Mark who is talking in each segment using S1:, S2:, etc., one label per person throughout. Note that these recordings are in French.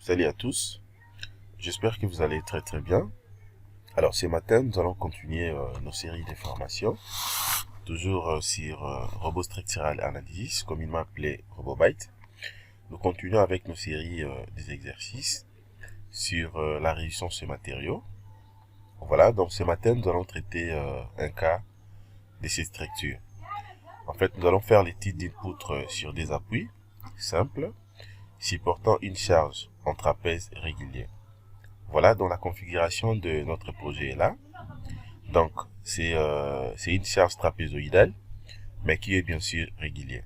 S1: Salut à tous, j'espère que vous allez très bien. Alors ce matin, nous allons continuer nos séries de formations, toujours sur Robot Structural Analysis, communément appelé RoboByte. Nous continuons avec nos séries des exercices sur la résistance des matériaux. Voilà, donc ce matin, nous allons traiter un cas de cette structure. En fait, nous allons faire l'étude d'une poutre sur des appuis simples, supportant une charge en trapèze régulier. Voilà, donc la configuration de notre projet est là. Donc, c'est une charge trapézoïdale, mais qui est bien sûr régulière.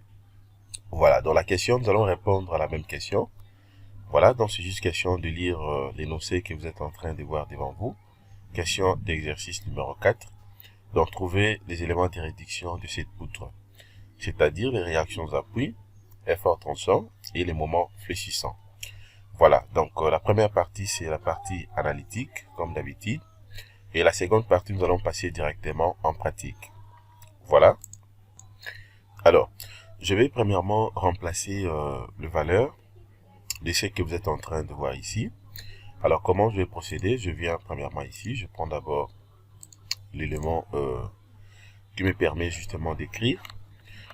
S1: Voilà, dans la question, nous allons répondre à la même question. Voilà, donc c'est juste question de lire l'énoncé que vous êtes en train de voir devant vous. Question d'exercice numéro 4. Donc, trouver les éléments de réduction de cette poutre, c'est-à-dire les réactions d'appui, effort tranchant et les moments fléchissants. Voilà, donc la première partie, c'est la partie analytique, comme d'habitude. Et la seconde partie, nous allons passer directement en pratique. Voilà. Alors, je vais premièrement remplacer le valeur de ce que vous êtes en train de voir ici. Alors, comment je vais procéder? Je viens premièrement ici. Je prends d'abord l'élément qui me permet justement d'écrire.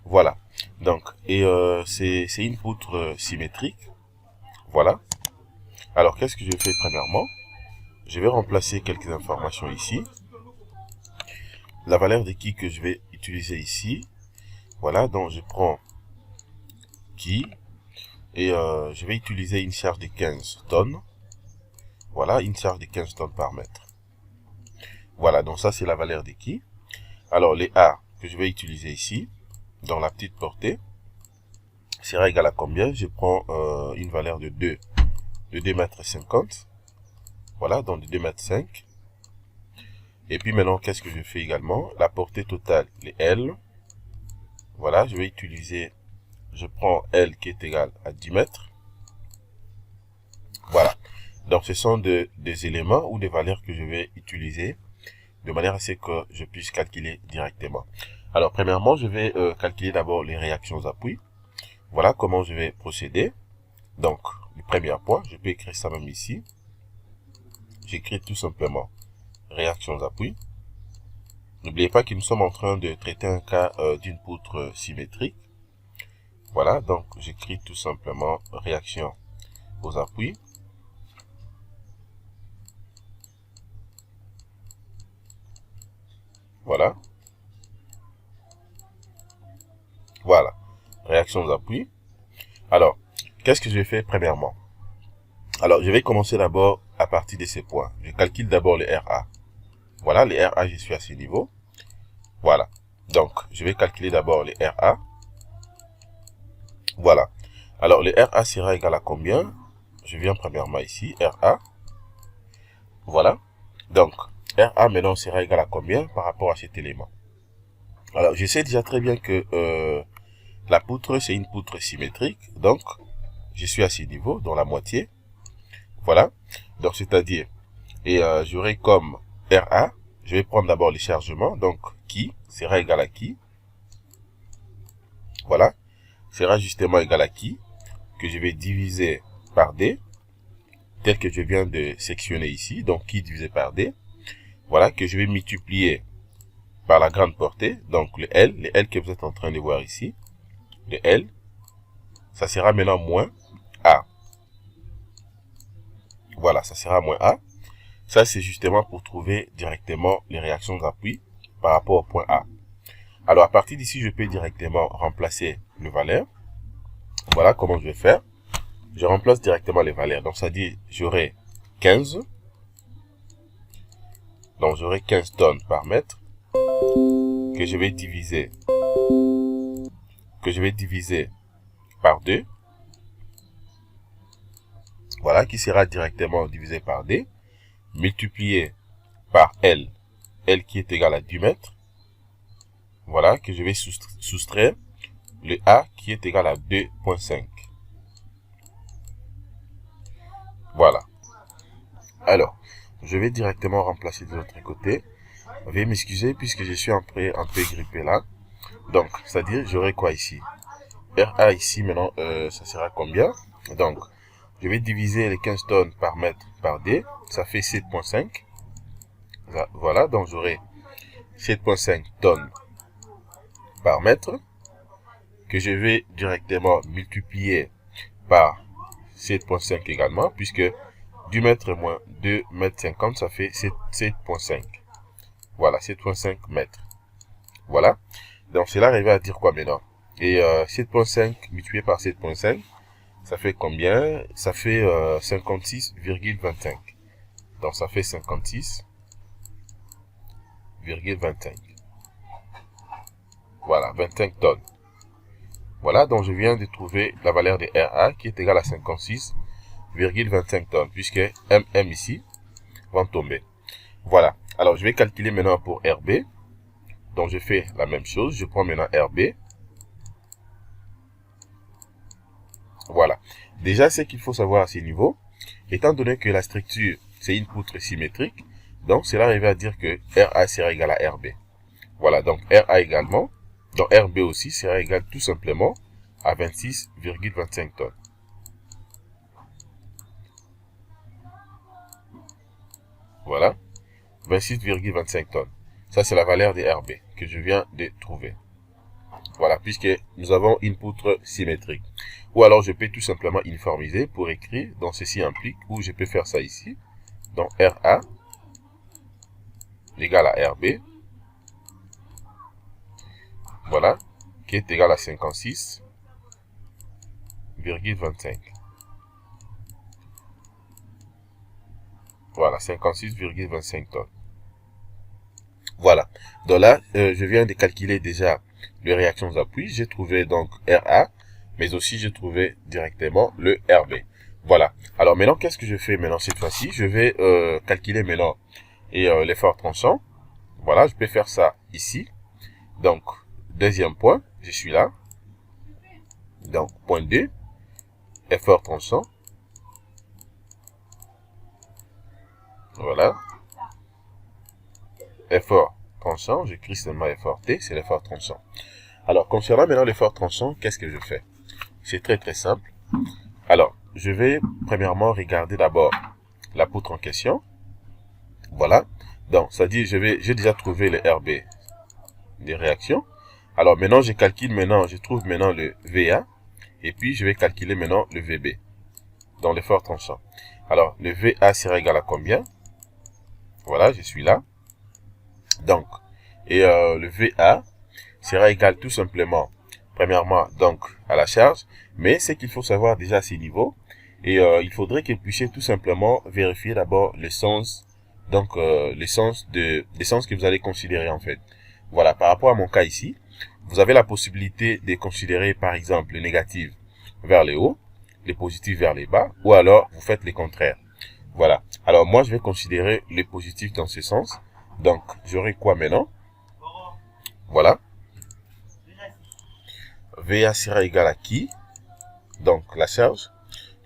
S1: Voilà. Donc, et c'est une poutre symétrique. Voilà. Alors, qu'est-ce que je fais premièrement? Je vais remplacer quelques informations ici. La valeur de qui que je vais utiliser ici. Voilà, donc je prends qui et je vais utiliser une charge de 15 tonnes. Voilà, une charge de 15 tonnes par mètre. Voilà, donc ça c'est la valeur de qui. Alors les A que je vais utiliser ici, dans la petite portée, sera égal à combien? Je prends une valeur de 2 mètres 50. Voilà, donc de 2 mètres 5. Et puis maintenant, qu'est-ce que je fais également? La portée totale, les L. Voilà, je vais utiliser, je prends L qui est égal à 10 mètres. Voilà. Donc, ce sont des éléments ou des valeurs que je vais utiliser de manière à ce que je puisse calculer directement. Alors, premièrement, je vais calculer d'abord les réactions d'appui. Voilà comment je vais procéder. Donc, le premier point, je peux écrire ça même ici. J'écris tout simplement réactions d'appui. N'oubliez pas que nous sommes en train de traiter un cas d'une poutre symétrique. Voilà, donc j'écris tout simplement réaction aux appuis. Voilà. Voilà. Réaction aux appuis. Alors, qu'est-ce que je fais premièrement? Alors, je vais commencer d'abord à partir de ces points. Je calcule d'abord les RA. Voilà, les RA, je suis à ce niveau. Voilà. Donc, je vais calculer d'abord les RA. Voilà. Alors, le RA sera égal à combien? Je viens premièrement ici, RA. Voilà. Donc, RA maintenant sera égal à combien par rapport à cet élément? Alors, je sais déjà très bien que la poutre, c'est une poutre symétrique. Donc, je suis à ce niveau, dans la moitié. Voilà. Donc, c'est-à-dire, et j'aurai comme RA, je vais prendre d'abord les chargements. Donc, qui sera égal à qui? Voilà. Sera justement égal à qui? Que je vais diviser par D, tel que je viens de sectionner ici. Donc, qui divisé par D. Voilà, que je vais multiplier par la grande portée. Donc, le L que vous êtes en train de voir ici. Le L, ça sera maintenant moins A. Voilà, ça sera moins A. Ça, c'est justement pour trouver directement les réactions d'appui par rapport au point A. Alors, à partir d'ici, je peux directement remplacer le valeur. Voilà comment je vais faire. Je remplace directement les valeurs. Donc, ça dit, j'aurai 15. Donc, j'aurai 15 tonnes par mètre que je vais diviser par 2. Voilà, qui sera directement divisé par D, multiplié par L qui est égal à 10 mètres. Voilà, que je vais soustraire le A qui est égal à 2,5. Voilà. Alors, je vais directement remplacer de l'autre côté. Veuillez m'excuser puisque je suis un peu grippé là. Donc, c'est-à-dire, j'aurai quoi ici? RA ici, maintenant, ça sera combien? Donc, je vais diviser les 15 tonnes par mètre par D, ça fait 7,5. Voilà, donc j'aurai 7,5 tonnes par mètre, que je vais directement multiplier par 7,5 également, puisque du mètre moins 2 mètres 50, ça fait 7,5. Voilà, 7,5 mètres. Voilà. Donc, cela arrive à dire quoi maintenant? Et 7,5 multiplié par 7,5, ça fait combien? Ça fait 56,25. Donc, ça fait 56,25. Voilà, 25 tonnes. Voilà, donc je viens de trouver la valeur de RA qui est égale à 56,25 tonnes, puisque MM ici vont tomber. Voilà, alors je vais calculer maintenant pour RB. Donc je fais la même chose, je prends maintenant RB. Voilà, déjà ce qu'il faut savoir à ce niveau, étant donné que la structure c'est une poutre symétrique, donc cela arrive à dire que RA sera égal à RB. Voilà, donc RA également, donc RB aussi sera égal tout simplement à 26,25 tonnes. Voilà, 26,25 tonnes. Ça, c'est la valeur de RB que je viens de trouver. Voilà, puisque nous avons une poutre symétrique. Ou alors, je peux tout simplement uniformiser pour écrire. Donc, ceci implique, ou je peux faire ça ici. Donc, RA égale à RB. Voilà, qui est égal à 56,25. Voilà, 56,25 tonnes. Voilà. Donc là, je viens de calculer déjà les réactions d'appui. J'ai trouvé donc RA, mais aussi j'ai trouvé directement le RB. Voilà. Alors maintenant, qu'est-ce que je fais maintenant cette fois-ci? Je vais calculer maintenant l'effort tranchant. Voilà, je peux faire ça ici. Donc, deuxième point, je suis là. Donc, point 2, effort tranchant. Voilà. Effort tranchant, j'écris seulement effort T, c'est l'effort tranchant. Alors, concernant maintenant l'effort tranchant, qu'est-ce que je fais? C'est très très simple. Alors, je vais premièrement regarder d'abord la poutre en question. Voilà. Donc, ça dit, j'ai déjà trouvé le RB des réactions. Alors, maintenant, je trouve maintenant le VA. Et puis, je vais calculer maintenant le VB dans l'effort tranchant. Alors, le VA sera égal à combien? Voilà, je suis là. Donc, le VA sera égal tout simplement, premièrement, donc, à la charge. Mais ce qu'il faut savoir déjà à ces niveaux, et il faudrait que vous puissiez tout simplement vérifier d'abord l'essence, donc l'essence que vous allez considérer en fait. Voilà, par rapport à mon cas ici, vous avez la possibilité de considérer par exemple les négatifs vers les hauts, les positifs vers les bas, ou alors vous faites les contraires. Voilà, alors moi je vais considérer les positifs dans ce sens. Donc, j'aurai quoi maintenant? Voilà. VA sera égal à qui? Donc, la charge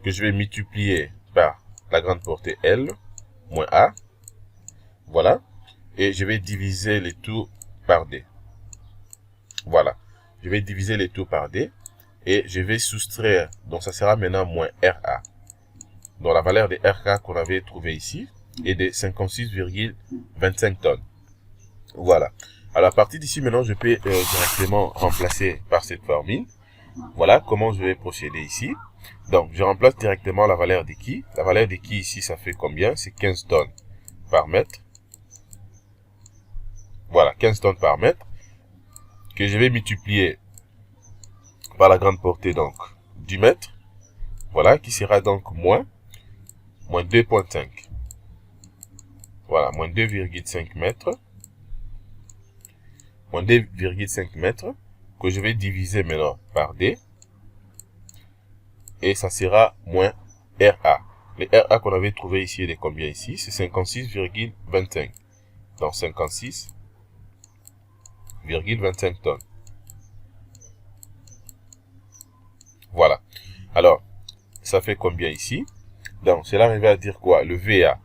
S1: que je vais multiplier par la grande portée L moins A. Voilà. Et je vais diviser les tout par D. Voilà. Je vais diviser les tout par D. Et je vais soustraire. Donc, ça sera maintenant moins RA. Donc, la valeur de RA qu'on avait trouvé ici est de 56,25 tonnes. Voilà. Alors, à partir d'ici, maintenant, je peux directement remplacer par cette formule. Voilà comment je vais procéder ici. Donc, je remplace directement la valeur de qui. La valeur de qui ici, ça fait combien? C'est 15 tonnes par mètre. Voilà, 15 tonnes par mètre. Que je vais multiplier par la grande portée, donc, du mètre. Voilà, qui sera donc moins 2,5. Voilà, moins 2,5 mètres. Moins 2,5 mètres. Que je vais diviser maintenant par D. Et ça sera moins RA. Le RA qu'on avait trouvé ici est de combien ici? C'est 56,25. Donc 56,25 tonnes. Voilà. Alors, ça fait combien ici? Donc, cela arrive à dire quoi? Le VA,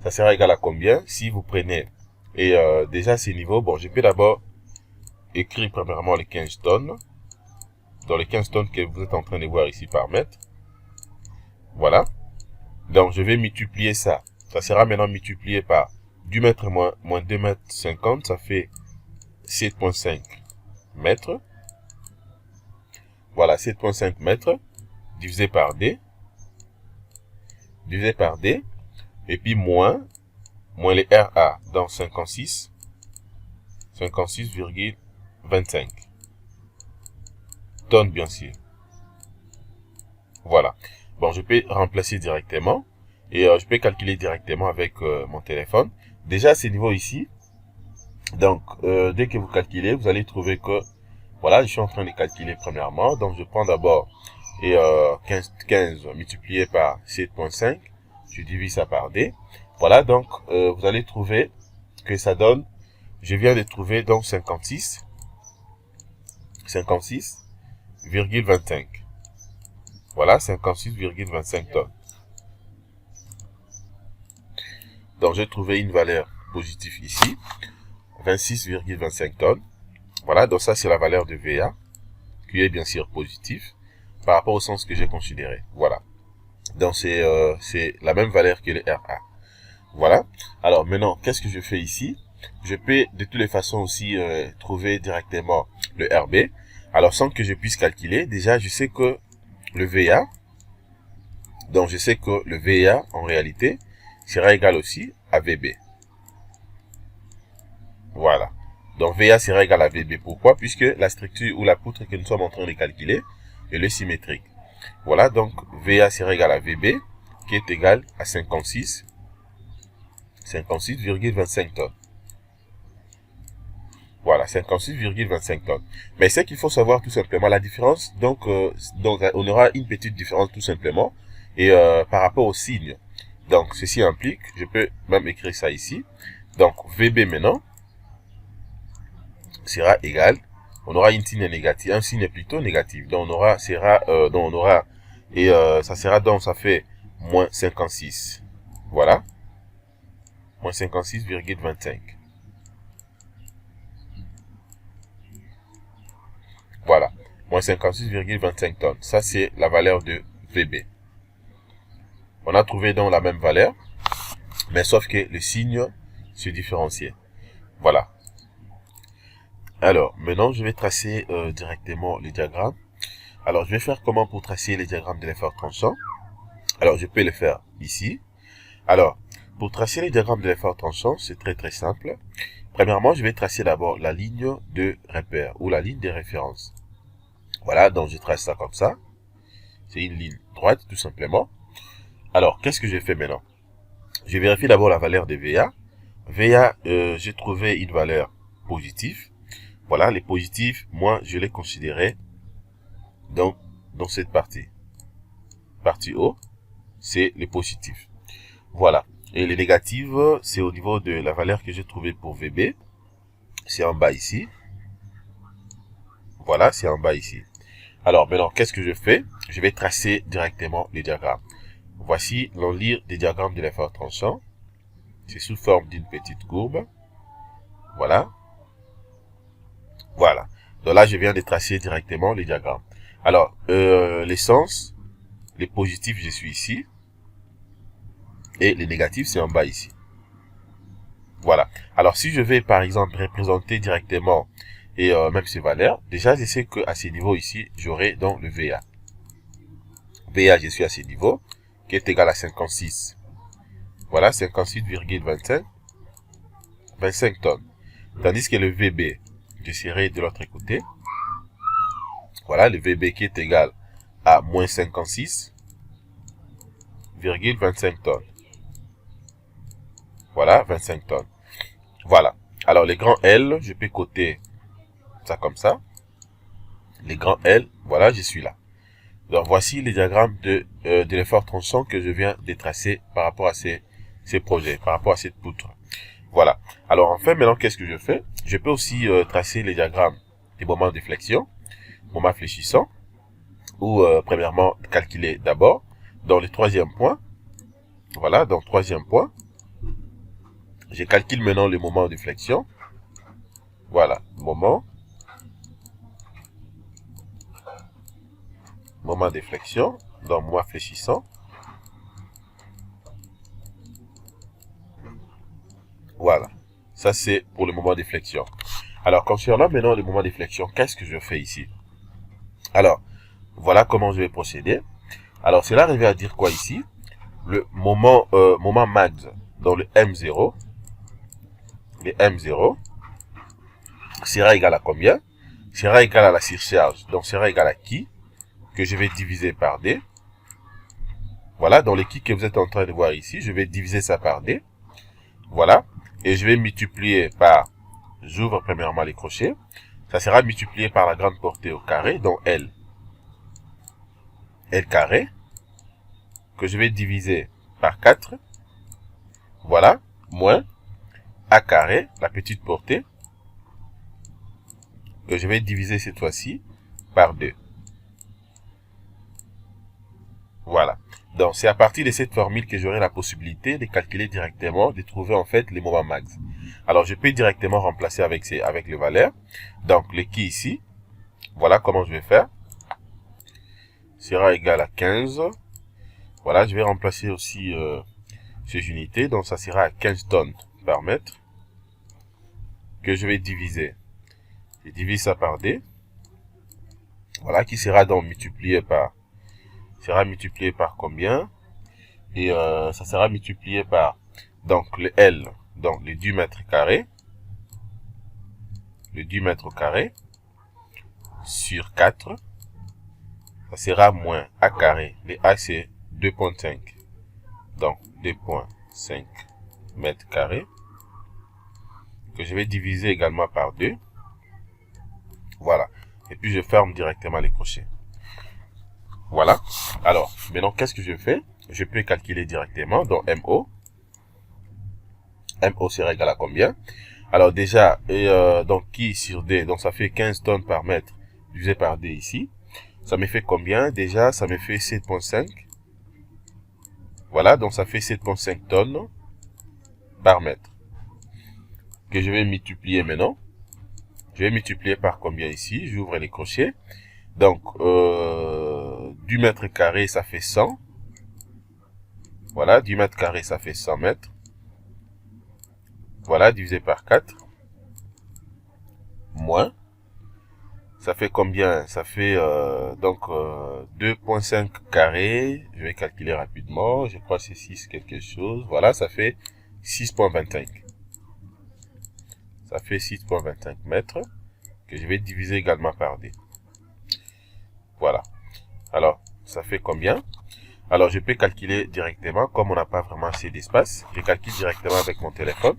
S1: ça sera égal à combien? Si vous prenez, et déjà à ces niveaux, bon, je peux d'abord écrire premièrement les 15 tonnes. Dans les 15 tonnes que vous êtes en train de voir ici par mètre. Voilà. Donc, je vais multiplier ça. Ça sera maintenant multiplié par du mètre moins 2 mètres 50, ça fait 7,5 mètres. Voilà, 7,5 mètres divisé par D. Divisé par D. Et puis moins les RA, donc 56,25 tonnes, bien sûr. Voilà. Bon, je peux remplacer directement et je peux calculer directement avec mon téléphone. Déjà, à ce niveau ici, donc, dès que vous calculez, vous allez trouver que, voilà, je suis en train de calculer premièrement. Donc, je prends d'abord et 15 multiplié par 7,5. Je divise ça par D. Voilà, donc, vous allez trouver que ça donne, je viens de trouver donc 56,25. Voilà, 56,25 tonnes. Donc, j'ai trouvé une valeur positive ici, 26,25 tonnes. Voilà, donc ça, c'est la valeur de VA, qui est bien sûr positif, par rapport au sens que j'ai considéré. Voilà. Donc, c'est la même valeur que le RA. Voilà. Alors, maintenant, qu'est-ce que je fais ici? Je peux, de toutes les façons aussi, trouver directement le RB. Alors, sans que je puisse calculer, déjà, je sais que le VA, donc je sais que le VA, en réalité, sera égal aussi à VB. Voilà. Donc VA sera égal à VB. Pourquoi? Puisque la structure ou la poutre que nous sommes en train de calculer est le symétrique. Voilà, donc VA sera égal à VB, qui est égal à 56,25 tonnes. Voilà, 56,25 tonnes. Mais c'est qu'il faut savoir tout simplement la différence. Donc on aura une petite différence tout simplement. Et par rapport au signe. Donc, ceci implique, je peux même écrire ça ici. Donc, VB maintenant sera égal. On aura un signe plutôt négatif. Donc, ça sera donc, ça fait moins 56. Voilà. Moins 56,25. Voilà. Moins 56,25 tonnes. Ça, c'est la valeur de VB. On a trouvé donc la même valeur, mais sauf que le signe se différenciait. Voilà. Alors, maintenant, je vais tracer directement le diagramme. Alors, je vais faire comment pour tracer les diagrammes de l'effort tranchant? Alors, je peux le faire ici. Alors, pour tracer les diagrammes de l'effort tranchant, c'est très très simple. Premièrement, je vais tracer d'abord la ligne de repère ou la ligne de référence. Voilà, donc je trace ça comme ça. C'est une ligne droite, tout simplement. Alors, qu'est-ce que je fais maintenant? Je vérifie d'abord la valeur de VA. VA, j'ai trouvé une valeur positive. Voilà, les positifs, moi, je les considérais donc dans cette partie. Partie haut, c'est les positifs. Voilà. Et les négatives, c'est au niveau de la valeur que j'ai trouvée pour VB. C'est en bas ici. Voilà, c'est en bas ici. Alors, maintenant, qu'est-ce que je fais? Je vais tracer directement les diagrammes. Voici l'enlire des diagrammes de l'effort tranchant. C'est sous forme d'une petite courbe. Voilà. Voilà. Donc là, je viens de tracer directement les diagrammes. Alors, les sens, les positifs, je suis ici. Et les négatifs, c'est en bas ici. Voilà. Alors, si je vais, par exemple, représenter directement et même ces valeurs, déjà, je sais qu'à ce niveau ici, j'aurai donc le VA. VA, je suis à ce niveau, qui est égal à 56. Voilà, 56,25 tonnes. Tandis que le VB, je serai de l'autre côté. Voilà, le VB qui est égal à moins 56,25 tonnes. Voilà, 25 tonnes. Voilà. Alors, les grands L, je peux coter ça comme ça. Les grands L, voilà, je suis là. Donc, voici les diagrammes de l'effort tranchant que je viens de tracer par rapport à ces projets, par rapport à cette poutre. Voilà. Alors, enfin, maintenant, qu'est-ce que je fais? Je peux aussi tracer les diagrammes des moments de flexion, moments fléchissants, ou, premièrement, calculer d'abord. Dans le troisième point, voilà, donc troisième point, je calcule maintenant le moment de flexion. Voilà, moment de flexion, donc moment fléchissant. Voilà. Ça, c'est pour le moment des flexions. Alors, concernant maintenant le moment des flexions, qu'est-ce que je fais ici? Alors, voilà comment je vais procéder. Alors, c'est là arrivé à dire quoi ici? Le moment max dans le M0, le M0 sera égal à combien? Sera égal à la surcharge. Donc, sera égal à qui? Que je vais diviser par D. Voilà, dans le qui que vous êtes en train de voir ici, je vais diviser ça par D. Voilà. Et je vais multiplier par, j'ouvre premièrement les crochets. Ça sera multiplié par la grande portée au carré, donc L. L carré. Que je vais diviser par 4. Voilà. Moins A carré, la petite portée. Que je vais diviser cette fois-ci par 2. Voilà. Donc, c'est à partir de cette formule que j'aurai la possibilité de calculer directement, de trouver en fait les moments max. Alors, je peux directement remplacer avec les valeurs. Donc, le qui ici, voilà comment je vais faire. Sera égal à 15. Voilà, je vais remplacer aussi ces unités. Donc, ça sera à 15 tonnes par mètre. Que je vais diviser. Je divise ça par D. Voilà, qui sera donc multiplié par combien? Et ça sera multiplié par donc le L, donc le 10 mètres carrés. Le 10 mètres carrés sur 4. Ça sera moins A carré. Le A c'est 2,5. Donc 2,5 mètres carrés. Que je vais diviser également par 2. Voilà. Et puis je ferme directement les crochets. Voilà. Alors, maintenant, qu'est-ce que je fais? Je peux calculer directement. Donc, MO. MO sera égal à combien? Alors, déjà, donc, qui sur D? Donc, ça fait 15 tonnes par mètre divisé par D ici. Ça me fait combien? Déjà, ça me fait 7,5. Voilà. Donc, ça fait 7,5 tonnes par mètre. Que je vais multiplier maintenant. Je vais multiplier par combien ici? J'ouvre les crochets. Donc, du mètre carré, ça fait 100. Voilà, du mètre carré, ça fait 100 mètres. Voilà, divisé par 4. Moins. Ça fait combien? Ça fait donc 2,5 carré. Je vais calculer rapidement. Je crois que c'est 6 quelque chose. Voilà, ça fait 6,25. Ça fait 6,25 mètres. Que je vais diviser également par D. Voilà. Alors, ça fait combien? Alors, je peux calculer directement, comme on n'a pas vraiment assez d'espace. Je calcule directement avec mon téléphone.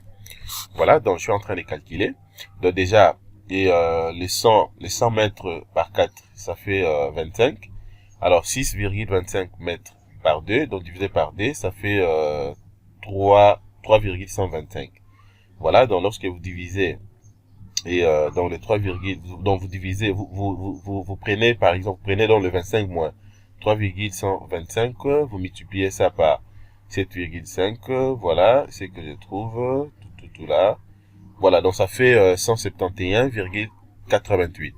S1: Voilà, donc je suis en train de calculer. Donc déjà, et les 100 mètres par 4, ça fait 25. Alors, 6,25 mètres par 2, donc divisé par D, ça fait 3,125. Voilà, donc lorsque vous divisez et dans les 3, donc vous divisez, vous prenez par exemple, vous prenez donc le 25 moins 3,125, vous multipliez ça par 7,5, voilà, c'est que je trouve, tout là. Voilà, donc ça fait 171,88.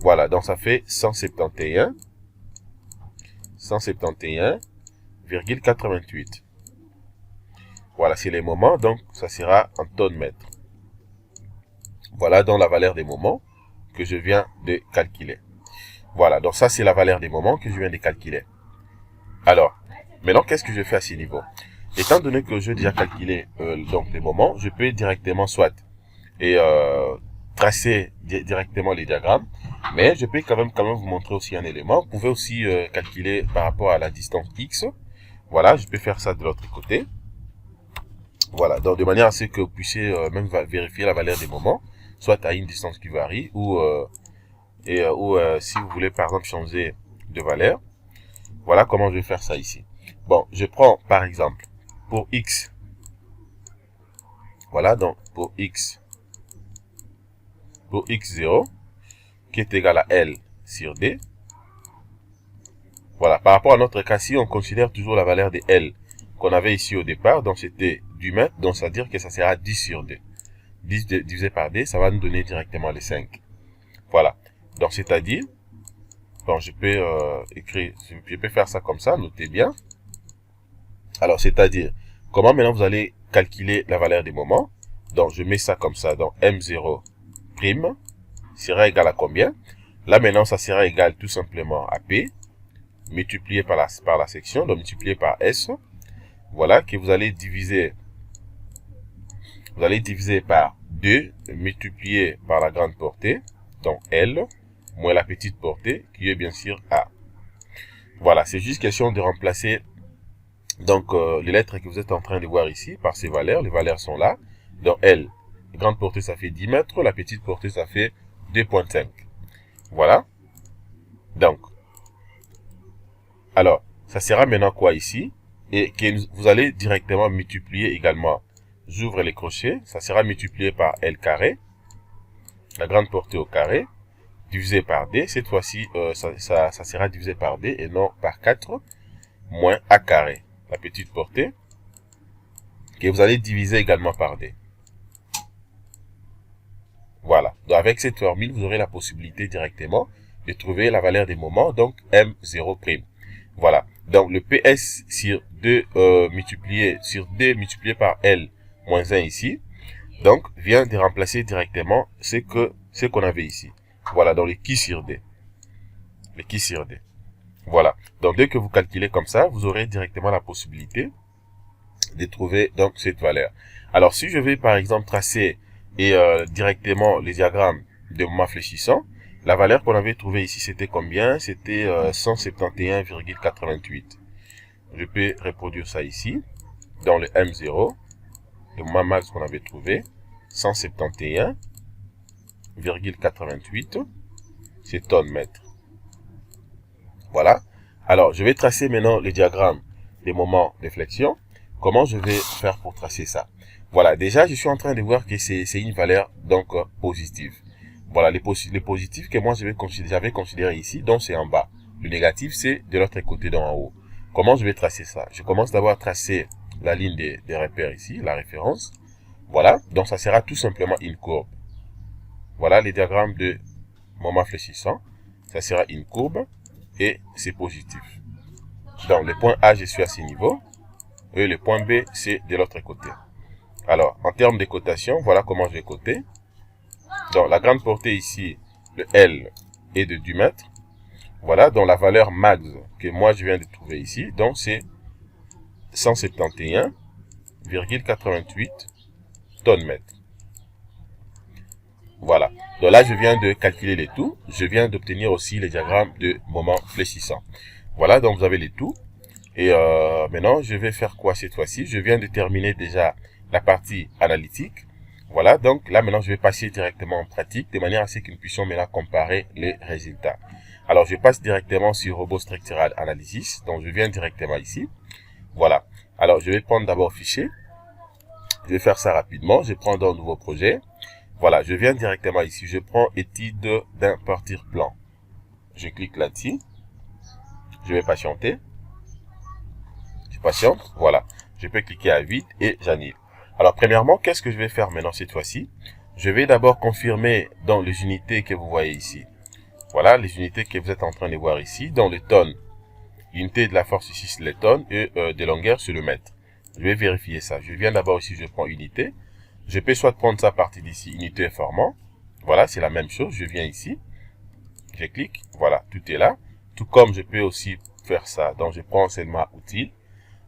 S1: Voilà, donc ça fait 171,88. Voilà, c'est les moments, donc ça sera en tonnes mètres. Voilà donc la valeur des moments que je viens de calculer. Voilà, donc ça c'est la valeur des moments que je viens de calculer. Alors, maintenant qu'est-ce que je fais à ce niveau? Étant donné que j'ai déjà calculé donc les moments, je peux directement soit tracer directement les diagrammes, mais je peux quand même vous montrer aussi un élément. Vous pouvez aussi calculer par rapport à la distance X. Voilà, je peux faire ça de l'autre côté. Voilà, donc de manière à ce que vous puissiez même vérifier la valeur des moments, soit à une distance qui varie, ou si vous voulez par exemple changer de valeur. Voilà comment je vais faire ça ici. Bon, je prends par exemple pour X. Voilà, donc pour X0, qui est égal à L sur D. Voilà, par rapport à notre cas, si on considère toujours la valeur de L qu'on avait ici au départ, donc c'était du mètre, donc ça veut dire que ça sera 10 sur D. 10 divisé par D, ça va nous donner directement les 5. Voilà, donc c'est-à-dire, bon, je peux je peux faire ça comme ça, notez bien. Alors, c'est-à-dire, comment maintenant vous allez calculer la valeur des moments? Donc, je mets ça comme ça. Donc, M0 prime sera égal à combien? Là, maintenant, ça sera égal tout simplement à P multiplié par la section, donc multiplié par S. Voilà, que vous allez diviser par 2 multiplié par la grande portée, donc L, moins la petite portée, qui est bien sûr A. Voilà, c'est juste question de remplacer donc les lettres que vous êtes en train de voir ici par ces valeurs. Les valeurs sont là. Donc L, la grande portée, ça fait 10 mètres, la petite portée, ça fait 2,5. Voilà. Donc, alors, ça sera maintenant quoi ici? Et que vous allez directement multiplier également. J'ouvre les crochets, ça sera multiplié par L carré, la grande portée au carré, divisé par D. Cette fois-ci, ça sera divisé par D et non par 4, moins A carré, la petite portée, que vous allez diviser également par D. Voilà. Donc, avec cette formule, vous aurez la possibilité directement de trouver la valeur des moments, donc M0'. Voilà. Donc, le PS sur 2 multiplié par L moins 1 ici, donc, vient de remplacer directement ce qu'on avait ici. Voilà, donc les qui sur D. Les qui sur D. Voilà. Donc, dès que vous calculez comme ça, vous aurez directement la possibilité de trouver donc cette valeur. Alors, si je vais par exemple tracer directement les diagrammes de moment fléchissant, la valeur qu'on avait trouvée ici, c'était combien? C'était 171,88. Je peux reproduire ça ici, dans le M0, le moment max qu'on avait trouvé, 171,88, c'est tonnes mètres. Voilà. Alors, je vais tracer maintenant le diagramme des moments de flexion. Comment je vais faire pour tracer ça? Voilà, déjà, je suis en train de voir que c'est une valeur donc positive. Voilà, les positifs que moi j'avais considéré ici, donc c'est en bas. Le négatif, c'est de l'autre côté, donc en haut. Comment je vais tracer ça? Je commence d'abord à tracer la ligne des repères ici, la référence. Voilà, donc ça sera tout simplement une courbe. Voilà les diagrammes de moment fléchissant. Ça sera une courbe et c'est positif. Donc le point A, je suis à ce niveau. Et le point B, c'est de l'autre côté. Alors, en termes de cotation, voilà comment je vais coter. Donc, la grande portée ici, le L, est de 10 mètres. Voilà, donc la valeur max que moi je viens de trouver ici, donc c'est 171,88 tonnes mètres. Voilà. Donc là, je viens de calculer les tout. Je viens d'obtenir aussi les diagrammes de moment fléchissant. Voilà, donc vous avez les tout. Et maintenant, je vais faire quoi cette fois-ci? Je viens de terminer déjà la partie analytique. Voilà, donc là maintenant, je vais passer directement en pratique de manière à ce que nous puissions maintenant comparer les résultats. Alors, je passe directement sur Robot Structural Analysis. Donc, je viens directement ici. Voilà. Alors, je vais prendre d'abord fichier. Je vais faire ça rapidement. Je prends un nouveau projet. Voilà, je viens directement ici. Je prends étude d'un partir plan. Je clique là-dessus. Je vais patienter. Je patiente. Voilà. Je peux cliquer à vide et j'annule. Alors, premièrement, qu'est-ce que je vais faire maintenant cette fois-ci? Je vais d'abord confirmer dans les unités que vous voyez ici. Voilà, les unités que vous êtes en train de voir ici. Dans les tonnes, l'unité de la force ici, c'est les tonnes et de longueur sur le mètre. Je vais vérifier ça. Je viens d'abord ici, je prends unité. Je peux soit prendre ça à partir d'ici, unité informant. Voilà, c'est la même chose. Je viens ici. Je clique. Voilà, tout est là. Tout comme je peux aussi faire ça. Donc, je prends seulement outil.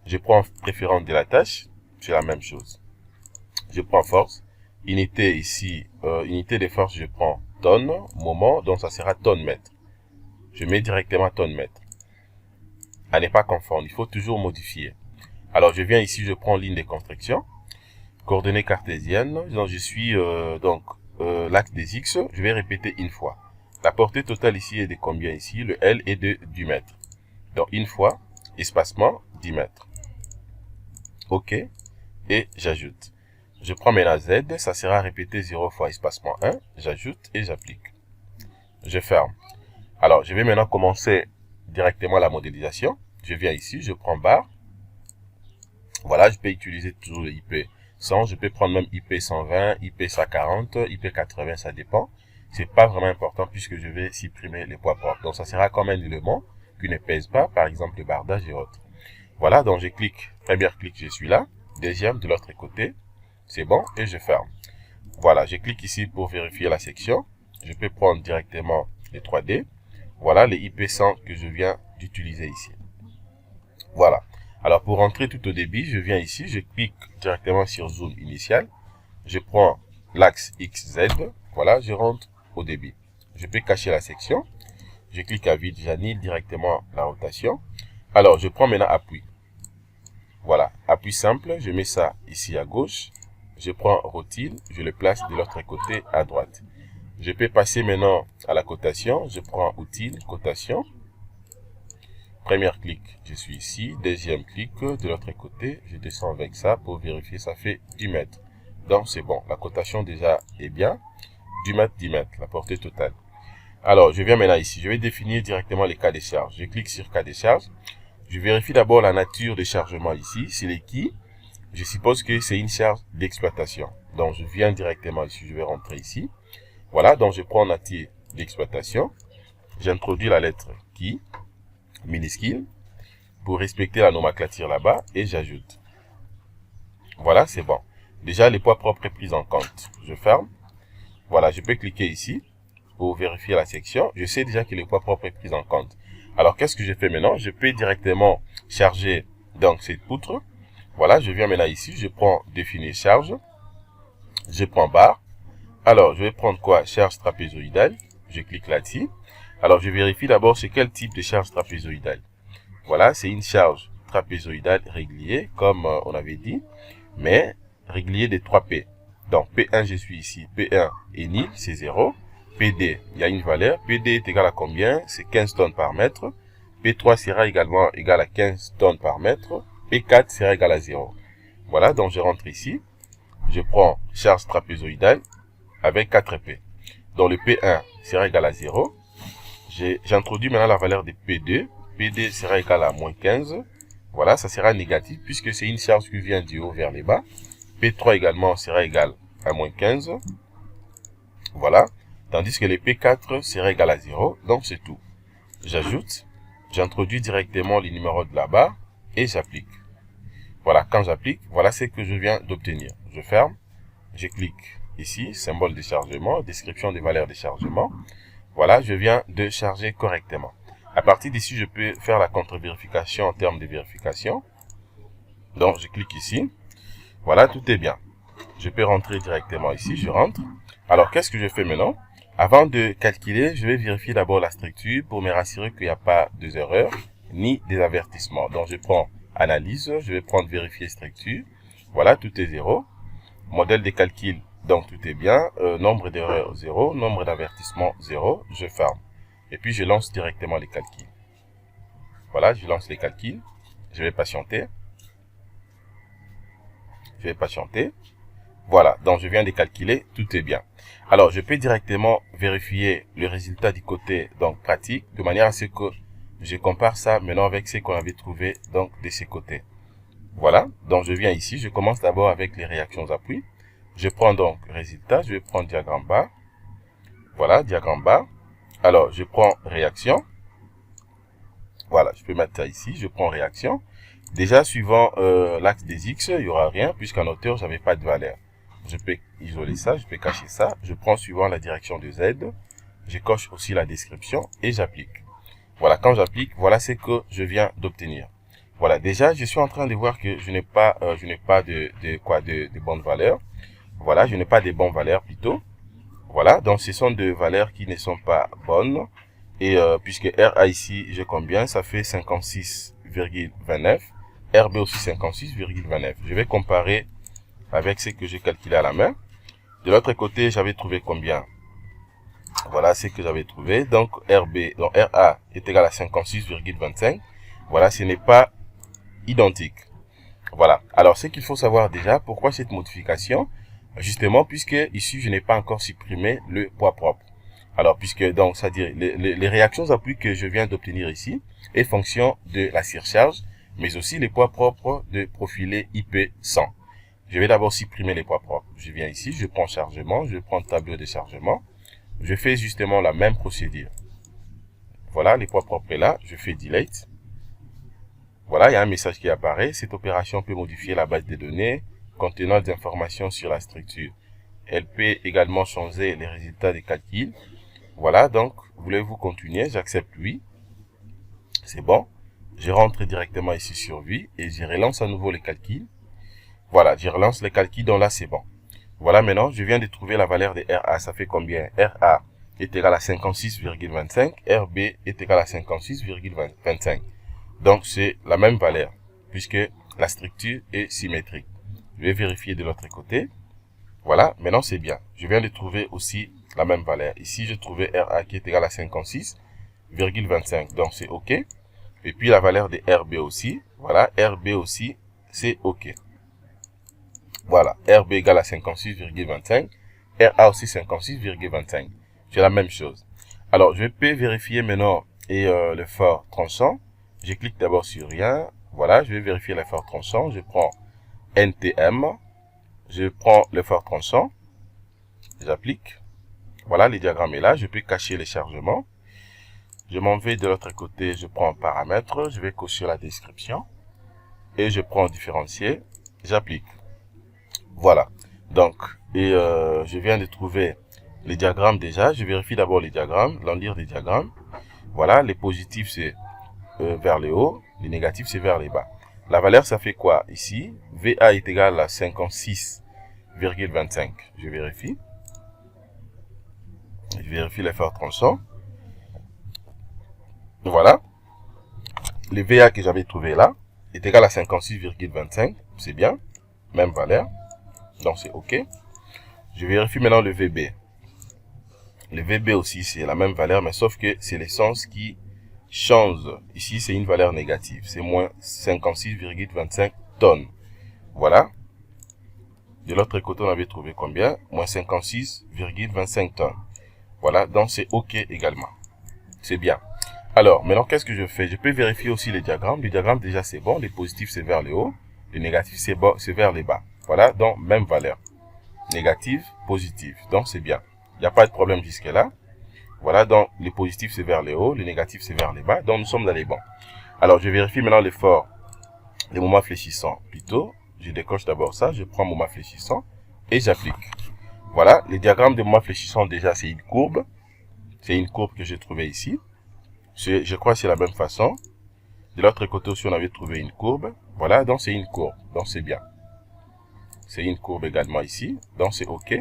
S1: Je prends référent de la tâche. C'est la même chose. Je prends force. Unité ici, unité de force, je prends tonne, moment, donc ça sera tonne mètre. Je mets directement tonne mètre. À ne pas confondre, il faut toujours modifier. Alors, je viens ici, je prends ligne de construction. Coordonnées cartésiennes. Donc, je suis l'axe des X. Je vais répéter une fois. La portée totale ici est de combien ici? Le L est de 10 mètres. Donc, une fois, espacement, 10 mètres. OK. Et j'ajoute. Je prends maintenant Z. Ça sera répété 0 fois espacement 1. J'ajoute et j'applique. Je ferme. Alors, je vais maintenant commencer directement la modélisation. Je viens ici, je prends barre. Voilà, je peux utiliser toujours le IP 100. Je peux prendre même IP 120, IP 140, IP 80, ça dépend. C'est pas vraiment important puisque je vais supprimer les poids propres. Donc, ça sera comme un élément qui ne pèse pas, par exemple le bardage et autres. Voilà, donc je clique. Premier clic, je suis là. Deuxième, de l'autre côté. C'est bon et je ferme. Voilà, je clique ici pour vérifier la section. Je peux prendre directement les 3D. Voilà les IP100 que je viens d'utiliser ici. Voilà. Alors pour rentrer tout au débit, je viens ici, je clique directement sur Zoom initial. Je prends l'axe XZ. Voilà, je rentre au débit. Je peux cacher la section. Je clique à vide, j'annule directement la rotation. Alors, je prends maintenant appui. Voilà, appui simple, je mets ça ici à gauche. Je prends rotile, je le place de l'autre côté à droite. Je peux passer maintenant à la cotation. Je prends outil, cotation. Premier clic, je suis ici. Deuxième clic, de l'autre côté, je descends avec ça pour vérifier, ça fait 10 mètres. Donc c'est bon, la cotation déjà est bien. 10 mètres, 10 mètres, la portée totale. Alors, je viens maintenant ici, je vais définir directement les cas de charge. Je clique sur cas de charge. Je vérifie d'abord la nature de chargement ici. C'est les qui. Je suppose que c'est une charge d'exploitation. Donc, je viens directement ici, je vais rentrer ici. Voilà, donc je prends nature d'exploitation. J'introduis la lettre qui, minuscule, pour respecter la nomenclature là-bas, et j'ajoute. Voilà, c'est bon. Déjà, les poids propres est pris en compte. Je ferme. Voilà, je peux cliquer ici pour vérifier la section. Je sais déjà que le poids propre est pris en compte. Alors, qu'est-ce que je fais maintenant? Je peux directement charger donc cette poutre. Voilà, je viens maintenant ici, je prends définir charge. Je prends barre. Alors, je vais prendre quoi? Charge trapézoïdale. Je clique là-dessus. Alors, je vérifie d'abord c'est quel type de charge trapézoïdale. Voilà, c'est une charge trapézoïdale régulier, comme on avait dit, mais régulier de 3P. Donc, P1, je suis ici. P1 est nil, c'est 0. PD, il y a une valeur. PD est égal à combien? C'est 15 tonnes par mètre. P3 sera également égal à 15 tonnes par mètre. P4 sera égal à 0. Voilà, donc je rentre ici. Je prends charge trapézoïdale avec 4P. Donc le P1 sera égal à 0. J'introduis maintenant la valeur de P2. P2 sera égal à moins 15. Voilà, ça sera négatif puisque c'est une charge qui vient du haut vers le bas. P3 également sera égal à moins 15. Voilà. Tandis que le P4 sera égal à 0. Donc c'est tout. J'ajoute. J'introduis directement les numéros de la barre et j'applique. Voilà, quand j'applique, voilà ce que je viens d'obtenir. Je ferme. Je clique ici, symbole de chargement, description des valeurs de chargement. Voilà, je viens de charger correctement. À partir d'ici, je peux faire la contre-vérification en termes de vérification. Donc, je clique ici. Voilà, tout est bien. Je peux rentrer directement ici, je rentre. Alors, qu'est-ce que je fais maintenant? Avant de calculer, je vais vérifier d'abord la structure pour me rassurer qu'il n'y a pas d'erreurs ni des avertissements. Donc, je prends analyse, je vais prendre vérifier structure. Voilà, tout est 0. Modèle de calcul, donc tout est bien. Nombre d'erreurs 0, nombre d'avertissements 0. Je ferme. Et puis, je lance directement les calculs. Voilà, je lance les calculs. Je vais patienter. Je vais patienter. Voilà, donc je viens de calculer, tout est bien. Alors, je peux directement vérifier le résultat du côté donc pratique, de manière à ce que je compare ça maintenant avec ce qu'on avait trouvé donc de ce côté. Voilà, donc je viens ici, je commence d'abord avec les réactions appui. Je prends donc résultat, je vais prendre diagramme bas. Voilà, diagramme bas. Alors, je prends réaction. Voilà, je peux mettre ça ici, je prends réaction. Déjà, suivant l'axe des X, il n'y aura rien, puisqu'en hauteur, j'avais pas de valeur. Je peux isoler ça, je peux cacher ça. Je prends suivant la direction de Z. Je coche aussi la description et j'applique. Voilà, quand j'applique, voilà ce que je viens d'obtenir. Voilà, déjà, je suis en train de voir que je n'ai pas de bonnes valeurs. Voilà, je n'ai pas de bonnes valeurs plutôt. Voilà, donc ce sont des valeurs qui ne sont pas bonnes. Et puisque RA ici, j'ai combien? Ça fait 56,29. RB aussi 56,29. Je vais comparer avec ce que j'ai calculé à la main. De l'autre côté, j'avais trouvé combien? Voilà ce que j'avais trouvé. Donc donc RA est égal à 56,25. Voilà, ce n'est pas identique. Voilà. Alors, ce qu'il faut savoir déjà, pourquoi cette modification? Justement, puisque ici, je n'ai pas encore supprimé le poids propre. Alors, puisque donc, c'est-à-dire les réactions appui que je viens d'obtenir ici est fonction de la surcharge, mais aussi les poids propres de profilé IP100. Je vais d'abord supprimer les poids propres. Je viens ici, je prends chargement, je prends tableau de chargement. Je fais justement la même procédure. Voilà, les poids propres est là. Je fais delete. Voilà, il y a un message qui apparaît. Cette opération peut modifier la base de données contenant des informations sur la structure. Elle peut également changer les résultats des calculs. Voilà, donc, voulez-vous continuer? J'accepte oui. C'est bon. Je rentre directement ici sur oui et je relance à nouveau les calculs. Voilà, je relance les calculs, donc là, c'est bon. Voilà, maintenant, je viens de trouver la valeur de RA. Ça fait combien? RA est égal à 56,25. RB est égal à 56,25. Donc, c'est la même valeur, puisque la structure est symétrique. Je vais vérifier de l'autre côté. Voilà, maintenant c'est bien. Je viens de trouver aussi la même valeur. Ici, je trouvais RA qui est égal à 56,25. Donc, c'est OK. Et puis, la valeur de RB aussi. Voilà, RB aussi, c'est OK. Voilà, RB égale à 56,25. RA aussi 56,25. C'est la même chose. Alors, je peux vérifier maintenant l'effort tranchant. Je clique d'abord sur rien. Voilà, je vais vérifier l'effort tranchant. Je prends NTM. Je prends l'effort tranchant. J'applique. Voilà, le diagramme est là. Je peux cacher les chargements. Je m'en vais de l'autre côté. Je prends paramètres. Je vais cocher la description. Et je prends différencier. J'applique. Voilà. Donc, je viens de trouver les diagrammes déjà. Je vérifie d'abord les diagrammes, l'enlire des diagrammes. Voilà, les positifs c'est vers le haut, les négatifs c'est vers les bas. La valeur ça fait quoi ici? VA est égal à 56,25. Je vérifie. Je vérifie l'effort tranchant. Voilà. Le VA que j'avais trouvé là est égal à 56,25. C'est bien. Même valeur. Donc c'est OK. Je vérifie maintenant le VB. Le VB aussi c'est la même valeur, mais sauf que c'est l'essence qui change. Ici c'est une valeur négative. C'est moins 56,25 tonnes. Voilà. De l'autre côté on avait trouvé combien? Moins 56,25 tonnes. Voilà. Donc c'est OK également. C'est bien. Alors maintenant qu'est-ce que je fais? Je peux vérifier aussi les diagrammes. Le diagramme déjà c'est bon. Les positifs c'est vers le haut. Les négatifs c'est vers les bas. Voilà. Donc même valeur. Négative, positive. Donc, c'est bien. Il n'y a pas de problème jusque-là. Voilà, donc, les positifs, c'est vers les hauts. Les négatifs, c'est vers les bas. Donc, nous sommes dans les bons. Alors, je vérifie maintenant l'effort, les moments fléchissants. Plutôt, je décoche d'abord ça. Je prends moment fléchissant et j'applique. Voilà, les diagrammes de moments fléchissants, déjà, c'est une courbe. C'est une courbe que j'ai trouvée ici. Je crois que c'est la même façon. De l'autre côté aussi, on avait trouvé une courbe. Voilà, donc, c'est une courbe. Donc, c'est bien. C'est une courbe également ici. Donc, c'est OK.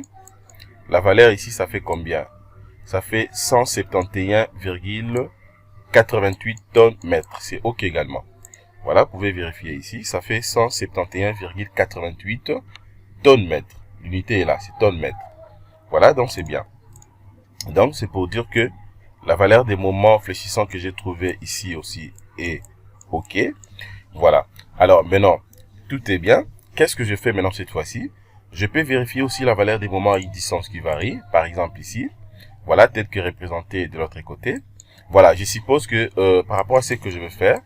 S1: La valeur ici, ça fait combien? Ça fait 171,88 tonnes mètres. C'est OK également. Voilà, vous pouvez vérifier ici. Ça fait 171,88 tonnes mètres. L'unité est là, c'est tonnes mètres. Voilà, donc c'est bien. Donc, c'est pour dire que la valeur des moments fléchissants que j'ai trouvé ici aussi est OK. Voilà. Alors, maintenant, tout est bien. Qu'est-ce que je fais maintenant cette fois-ci? Je peux vérifier aussi la valeur des moments à une distance qui varie. Par exemple ici. Voilà, tel que représenté de l'autre côté. Voilà, je suppose que par rapport à ce que je vais faire,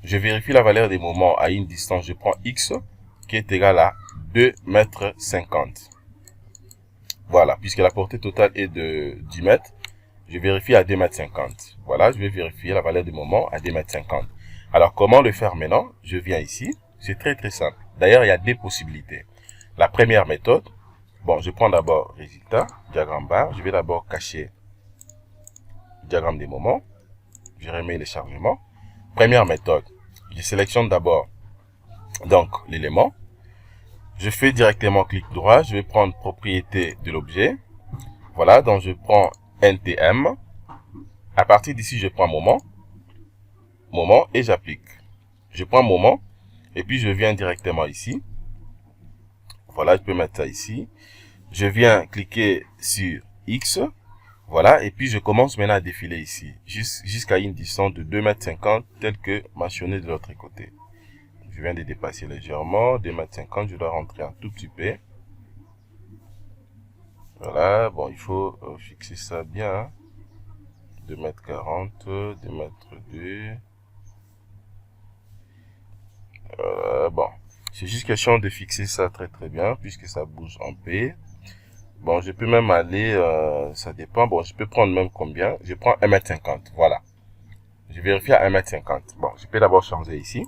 S1: je vérifie la valeur des moments à une distance. Je prends X qui est égal à 2,50 m. Voilà, puisque la portée totale est de 10 mètres. Je vérifie à 2,50 m. Voilà, je vais vérifier la valeur des moments à 2,50 m. Alors, comment le faire maintenant? Je viens ici. C'est très très simple. D'ailleurs, il y a deux possibilités. La première méthode, bon, je prends d'abord résultat, diagramme barre. Je vais d'abord cacher le diagramme des moments. Je remets les chargements. Première méthode, je sélectionne d'abord donc l'élément. Je fais directement clic droit. Je vais prendre propriété de l'objet. Voilà, donc je prends NTM. À partir d'ici, je prends moment et j'applique. Je prends moment. Et puis, je viens directement ici. Voilà, je peux mettre ça ici. Je viens cliquer sur X. Voilà, et puis je commence maintenant à défiler ici. Jusqu'à une distance de 2,50 m, tel que mentionné de l'autre côté. Je viens de dépasser légèrement. 2,50 m, je dois rentrer un tout petit peu. Voilà, bon, il faut fixer ça bien. 2,40 m, 2,2 m. Bon, c'est juste question de fixer ça très très bien puisque ça bouge en P. Bon, je peux même aller, ça dépend. Bon, je peux prendre même combien? Je prends 1,50 m. Voilà. Je vérifie à 1,50 m. Bon, je peux d'abord changer ici.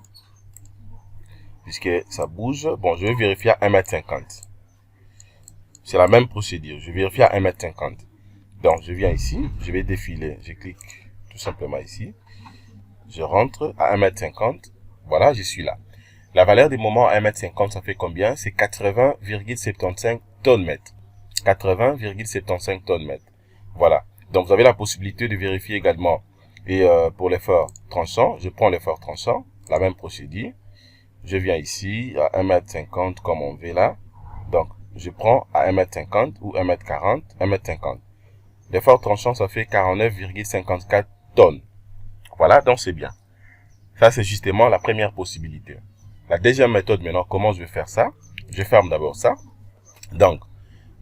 S1: puisque ça bouge. Bon, je vais vérifier à 1,50 m. C'est la même procédure. Je vérifie à 1,50 m. Donc, je viens ici, je vais défiler. Je clique tout simplement ici. Je rentre à 1,50 m. Voilà, je suis là. La valeur des moments à 1,50 m, ça fait combien? C'est 80,75 tonnes-mètres. 80,75 tonnes-mètres. Voilà. Donc, vous avez la possibilité de vérifier également. Et pour l'effort tranchant, je prends l'effort tranchant, la même procédure. Je viens ici à 1,50 m comme on veut là. Donc, je prends à 1,50 m ou 1,40 m, 1,50 m. L'effort tranchant, ça fait 49,54 tonnes. Voilà, donc c'est bien. Ça, c'est justement la première possibilité. La deuxième méthode maintenant, comment je vais faire ça? Je ferme d'abord ça. Donc,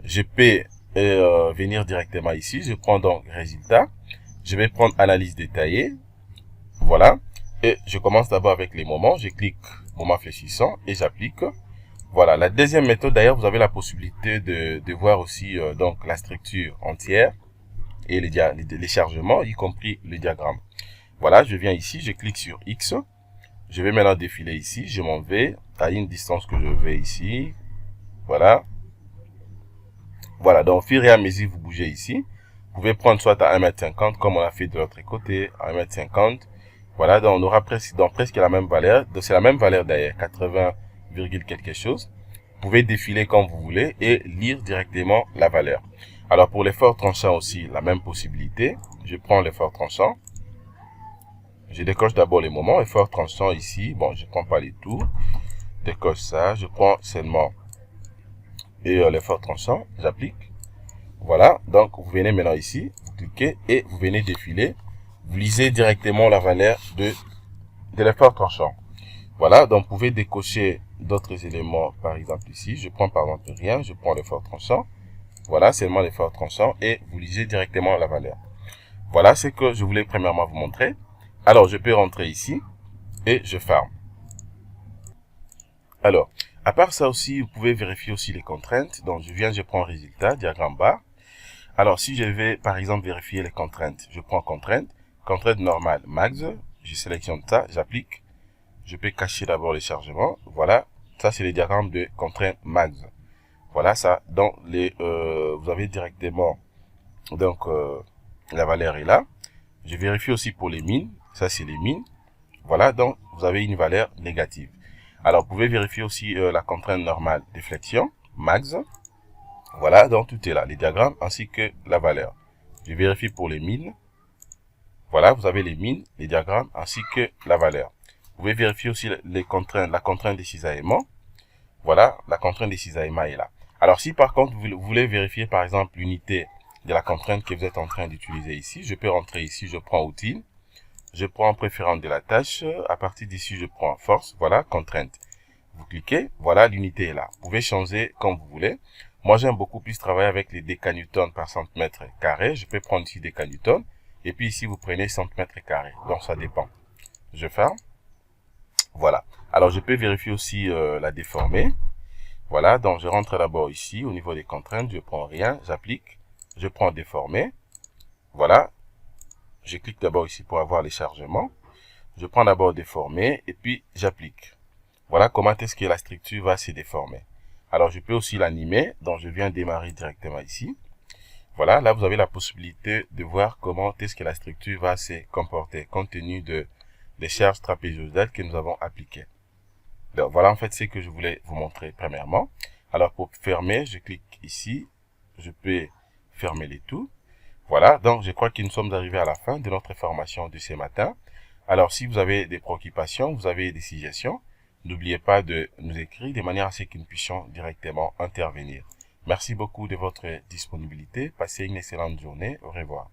S1: je peux venir directement ici. Je prends donc résultat. Je vais prendre analyse détaillée. Voilà. Et je commence d'abord avec les moments. Je clique moment fléchissant et j'applique. Voilà. La deuxième méthode, d'ailleurs, vous avez la possibilité de voir aussi donc la structure entière et les chargements, y compris le diagramme. Voilà. Je viens ici. Je clique sur X. Je vais maintenant défiler ici. Je m'en vais à une distance que je vais ici. Voilà. Voilà. Donc, au fur et à mesure vous bougez ici, vous pouvez prendre soit à 1,50 m comme on a fait de l'autre côté, à 1,50 m. Voilà. Donc, on aura presque la même valeur. C'est la même valeur d'ailleurs, 80, quelque chose. Vous pouvez défiler comme vous voulez et lire directement la valeur. Alors, pour l'effort tranchant aussi, la même possibilité. Je prends l'effort tranchant. Je décoche d'abord les moments. Effort tranchant ici. Bon, je prends pas les tout. Décoche ça. Je prends seulement et l'effort tranchant. J'applique. Voilà. Donc, vous venez maintenant ici. Vous cliquez et vous venez défiler. Vous lisez directement la valeur de l'effort tranchant. Voilà. Donc, vous pouvez décocher d'autres éléments. Par exemple ici. Je prends par exemple rien. Je prends l'effort tranchant. Voilà. Seulement l'effort tranchant. Et vous lisez directement la valeur. Voilà ce que je voulais premièrement vous montrer. Alors, je peux rentrer ici et je ferme. Alors, à part ça aussi, vous pouvez vérifier aussi les contraintes. Donc, je prends résultat, diagramme barre. Alors, si je vais, par exemple, vérifier les contraintes, je prends contrainte normale, max. Je sélectionne ça, j'applique. Je peux cacher d'abord les chargements. Voilà, ça c'est les diagrammes de contrainte max. Voilà ça. Donc, vous avez directement, donc, la valeur est là. Je vérifie aussi pour les mines. Ça, c'est les mines. Voilà, donc, vous avez une valeur négative. Alors, vous pouvez vérifier aussi la contrainte normale déflexion, max. Voilà, donc tout est là, les diagrammes ainsi que la valeur. Je vérifie pour les mines. Voilà, vous avez les mines, les diagrammes ainsi que la valeur. Vous pouvez vérifier aussi les contraintes, la contrainte des cisaillements. Voilà, la contrainte des cisaillements est là. Alors, si par contre, vous voulez vérifier par exemple l'unité de la contrainte que vous êtes en train d'utiliser ici, je peux rentrer ici, je prends outils, je prends préférence de la tâche, à partir d'ici, je prends force, voilà, contrainte. Vous cliquez, voilà, l'unité est là. Vous pouvez changer comme vous voulez. Moi, j'aime beaucoup plus travailler avec les décanewtons par centimètre carré. Je peux prendre ici décanewtons. Et puis ici, vous prenez centimètre carré. Donc, ça dépend. Je ferme. Voilà. Alors, je peux vérifier aussi la déformée. Voilà. Donc, je rentre d'abord ici, au niveau des contraintes. Je prends rien. J'applique. Je prends déformé. Voilà. Je clique d'abord ici pour avoir les chargements. Je prends d'abord déformé. Et puis, j'applique. Voilà comment est-ce que la structure va se déformer. Alors, je peux aussi l'animer. Donc, je viens démarrer directement ici. Voilà, là, vous avez la possibilité de voir comment est-ce que la structure va se comporter compte tenu des charges trapézoïdales que nous avons appliquées. Donc, voilà en fait ce que je voulais vous montrer premièrement. Alors, pour fermer, je clique ici. Je peux fermer les tout. Voilà, donc je crois que nous sommes arrivés à la fin de notre formation de ce matin. Alors, si vous avez des préoccupations, vous avez des suggestions, n'oubliez pas de nous écrire de manière à ce que nous puissions directement intervenir. Merci beaucoup de votre disponibilité. Passez une excellente journée. Au revoir.